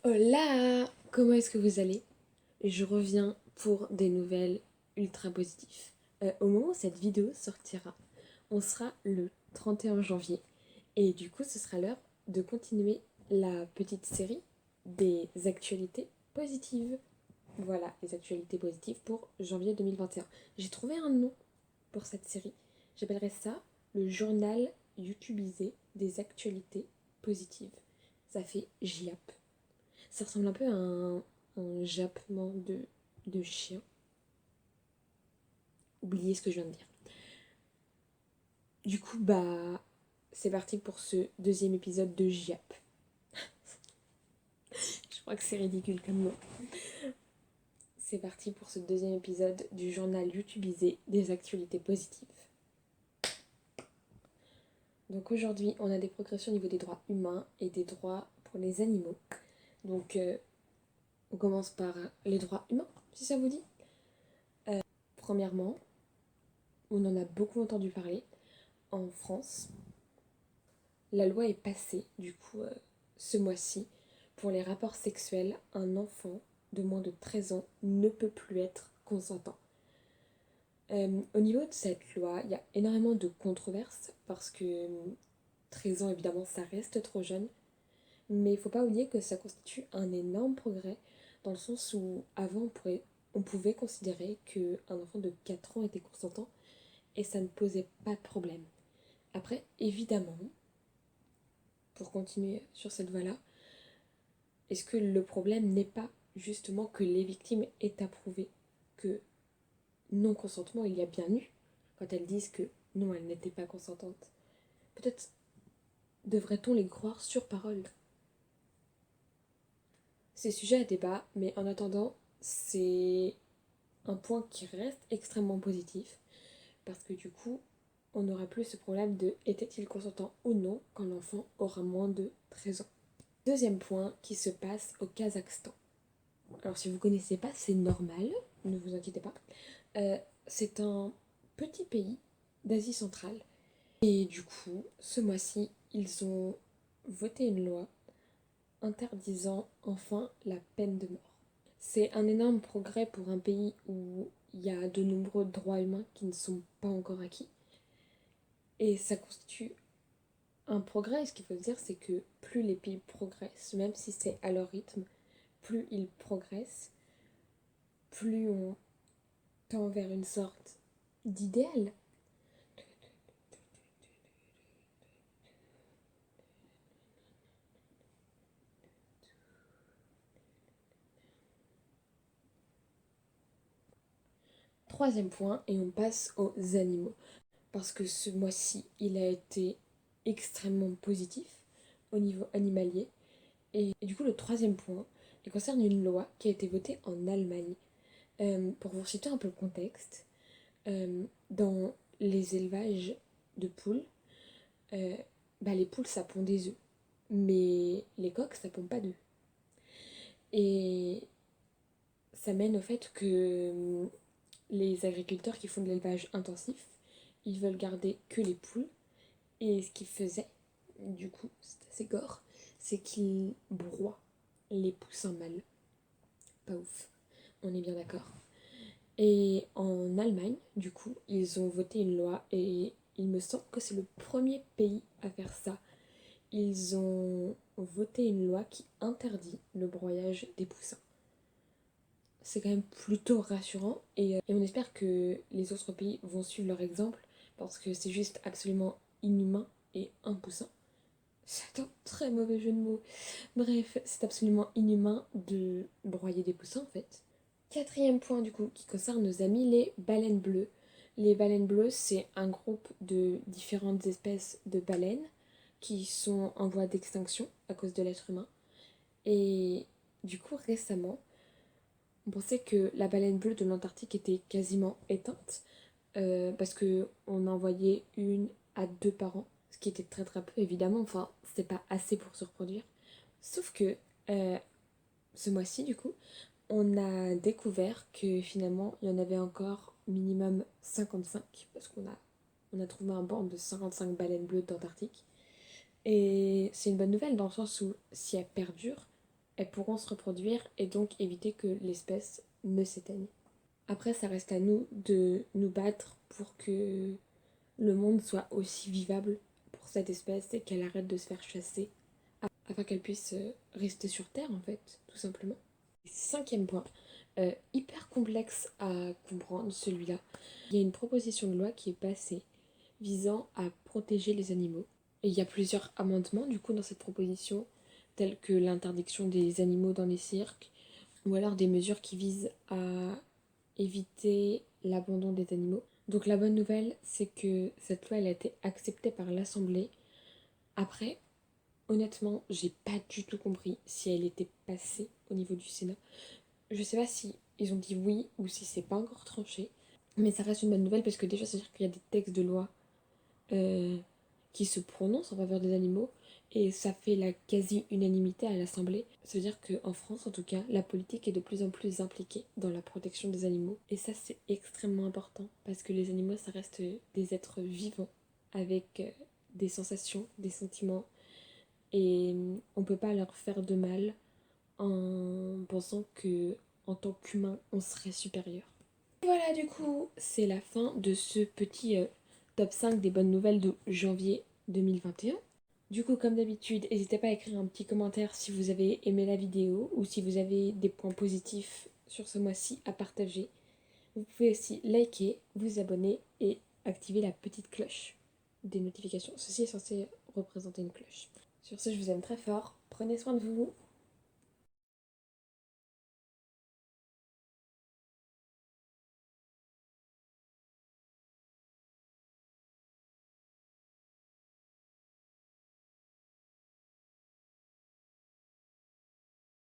Hola! Comment est-ce que vous allez? Je reviens pour des nouvelles ultra positives. Au moment où cette vidéo sortira, on sera le 31 janvier et du coup ce sera l'heure de continuer la petite série des actualités positives. Voilà, les actualités positives pour janvier 2021. J'ai trouvé un nom pour cette série. J'appellerais ça le journal YouTubisé des actualités positives. Ça fait JAP. Ça ressemble un peu à un jappement de chien. Oubliez ce que je viens de dire. Du coup, c'est parti pour ce deuxième épisode de JAP. Je crois que c'est ridicule comme nom. C'est parti pour ce deuxième épisode du journal YouTubisé des actualités positives. Donc aujourd'hui, on a des progressions au niveau des droits humains et des droits pour les animaux. Donc on commence par les droits humains, si ça vous dit. Premièrement, on en a beaucoup entendu parler. En France, la loi est passée, du coup, ce mois-ci, pour les rapports sexuels, un enfant de moins de 13 ans ne peut plus être consentant. Au niveau de cette loi, il y a énormément de controverses parce que 13 ans, évidemment, ça reste trop jeune. Mais il ne faut pas oublier que ça constitue un énorme progrès dans le sens où avant on pouvait considérer qu'un enfant de 4 ans était consentant et ça ne posait pas de problème. Après, évidemment, pour continuer sur cette voie-là, est-ce que le problème n'est pas justement que les victimes aient approuvé que non-consentement il y a bien eu quand elles disent que non, elles n'étaient pas consentantes? Peut-être devrait-on les croire sur parole? C'est sujet à débat, mais en attendant, c'est un point qui reste extrêmement positif parce que du coup, on n'aura plus ce problème de était-il consentant ou non quand l'enfant aura moins de 13 ans. Deuxième point qui se passe au Kazakhstan. Alors si vous ne connaissez pas, c'est normal, ne vous inquiétez pas. C'est un petit pays d'Asie centrale. Et du coup, ce mois-ci, ils ont voté une loi interdisant enfin la peine de mort. C'est un énorme progrès pour un pays où il y a de nombreux droits humains qui ne sont pas encore acquis. Et ça constitue un progrès. Et ce qu'il faut se dire, c'est que plus les pays progressent, même si c'est à leur rythme, plus ils progressent, plus on tend vers une sorte d'idéal. Troisième point, et on passe aux animaux. Parce que ce mois-ci, il a été extrêmement positif au niveau animalier. Et du coup, le troisième point, il concerne une loi qui a été votée en Allemagne. Pour vous situer un peu le contexte, dans les élevages de poules, euh, les poules ça pond des œufs, mais les coqs ça pond pas d'œufs. Et ça mène au fait que les agriculteurs qui font de l'élevage intensif, ils veulent garder que les poules. Et ce qu'ils faisaient, du coup, c'est assez gore, c'est qu'ils broient les poussins mâles. Pas ouf, on est bien d'accord. Et en Allemagne, du coup, ils ont voté une loi et il me semble que c'est le premier pays à faire ça. Ils ont voté une loi qui interdit le broyage des poussins. C'est quand même plutôt rassurant et on espère que les autres pays vont suivre leur exemple parce que c'est juste absolument inhumain et un poussin. C'est un très mauvais jeu de mots. Bref, c'est absolument inhumain de broyer des poussins en fait. Quatrième point du coup qui concerne nos amis les baleines bleues. Les baleines bleues, c'est un groupe de différentes espèces de baleines qui sont en voie d'extinction à cause de l'être humain. Et du coup, récemment, on pensait que la baleine bleue de l'Antarctique était quasiment éteinte parce qu'on en envoyait une à deux par an, ce qui était très très peu évidemment, enfin c'était pas assez pour se reproduire. Sauf que euh, ce mois-ci du coup, on a découvert que finalement il y en avait encore minimum 55 parce qu'on a trouvé un banc de 55 baleines bleues d'Antarctique. Et c'est une bonne nouvelle dans le sens où si elles perdurent, elles pourront se reproduire et donc éviter que l'espèce ne s'éteigne. Après, ça reste à nous de nous battre pour que le monde soit aussi vivable pour cette espèce et qu'elle arrête de se faire chasser afin qu'elle puisse rester sur Terre en fait, tout simplement. Cinquième point, hyper complexe à comprendre celui-là. Il y a une proposition de loi qui est passée visant à protéger les animaux. Et il y a plusieurs amendements du coup dans cette proposition, tels que l'interdiction des animaux dans les cirques, ou alors des mesures qui visent à éviter l'abandon des animaux. Donc la bonne nouvelle, c'est que cette loi elle a été acceptée par l'Assemblée. Après, honnêtement, j'ai pas du tout compris si elle était passée au niveau du Sénat. Je sais pas si ils ont dit oui ou si c'est pas encore tranché. Mais ça reste une bonne nouvelle parce que déjà, c'est-à-dire qu'il y a des textes de loi euh, qui se prononcent en faveur des animaux et ça fait la quasi-unanimité à l'Assemblée. Ça veut dire qu'en France, en tout cas, la politique est de plus en plus impliquée dans la protection des animaux. Et ça, c'est extrêmement important parce que les animaux, ça reste des êtres vivants avec des sensations, des sentiments et on peut pas leur faire de mal en pensant que en tant qu'humain, on serait supérieur. Voilà, du coup, c'est la fin de ce petit top 5 des bonnes nouvelles de janvier 2021. Du coup, comme d'habitude, n'hésitez pas à écrire un petit commentaire si vous avez aimé la vidéo ou si vous avez des points positifs sur ce mois-ci à partager. Vous pouvez aussi liker, vous abonner et activer la petite cloche des notifications. Ceci est censé représenter une cloche. Sur ce, je vous aime très fort. Prenez soin de vous.